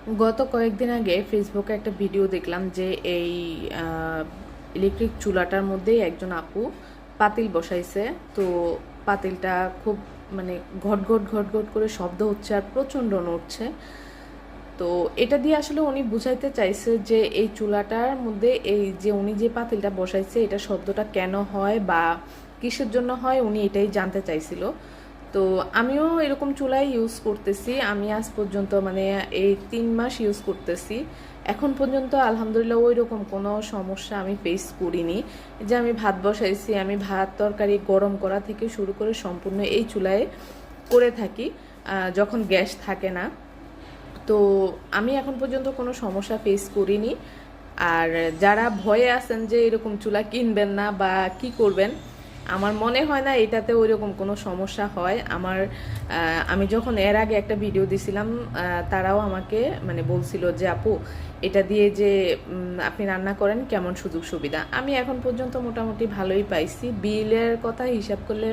গত কয়েকদিন আগে ফেসবুকে একটা ভিডিও দেখলাম যে এই ইলেকট্রিক চুলাটার মধ্যেই একজন আপু পাতিল বসাইছে। তো পাতিলটা খুব মানে ঘট ঘট ঘট ঘট করে শব্দ হচ্ছে আর প্রচণ্ড নড়ছে। তো এটা দিয়ে আসলে উনি বুঝাইতে চাইছে যে এই চুলাটার মধ্যে এই যে উনি যে পাতিলটা বসাইছে এটা শব্দটা কেন হয় বা কিসের জন্য হয় উনি এটাই জানতে চাইছিল। তো আমিও এরকম চুলাই ইউজ করতেছি। আমি আজ পর্যন্ত মানে এই 3 মাস ইউজ করতেছি। এখন পর্যন্ত আলহামদুলিল্লাহ ওই রকম কোনো সমস্যা আমি ফেস করিনি। যে আমি ভাত বসাইছি, আমি ভাত তরকারি গরম করা থেকে শুরু করে সম্পূর্ণ এই চুলায় করে থাকি যখন গ্যাস থাকে না। তো আমি এখন পর্যন্ত কোনো সমস্যা ফেস করিনি। আর যারা ভয়ে আছেন যে এরকম চুলা কিনবেন না বা কি করবেন, আমার মনে হয় না এটাতে ওই রকম কোনো সমস্যা হয়। আমি যখন এর আগে একটা ভিডিও দিছিলাম, তারাও আমাকে মানে বলছিল যে আপু এটা দিয়ে যে আপনি রান্না করেন কেমন সুযোগ সুবিধা। আমি এখন পর্যন্ত মোটামুটি ভালোই পাইছি। বিলের কথা হিসাব করলে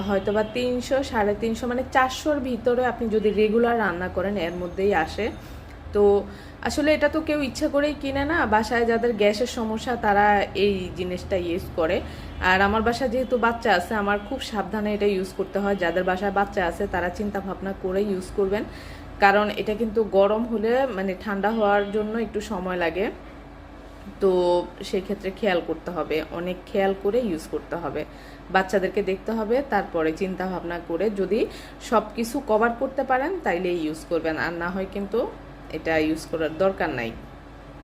হয়তো বা 300 350 মানে 400-র ভিতরে আপনি যদি রেগুলার রান্না করেন এর মধ্যেই আসে। তো আসলে এটা তো কেউ ইচ্ছা করেই কিনে না। বাসায় যাদের গ্যাসের সমস্যা তারা এই জিনিসটা ইউজ করে। আর আমার বাসায় যেহেতু বাচ্চা আছে, আমার খুব সাবধানে এটা ইউজ করতে হয়। যাদের বাসায় বাচ্চা আছে তারা চিন্তা ভাবনা করে ইউজ করবেন, কারণ এটা কিন্তু গরম হলে মানে ঠান্ডা হওয়ার জন্য একটু সময় লাগে। তো সেই ক্ষেত্রে খেয়াল করতে হবে, অনেক খেয়াল করে ইউজ করতে হবে। বাচ্চাদেরকে দেখতে হবে, তারপরে চিন্তা ভাবনা করে যদি সব কিছু কভার করতে পারেন তাইলে ইউজ করবেন, আর না হয় কিন্তু এটা ইউজ করার দরকার নাই।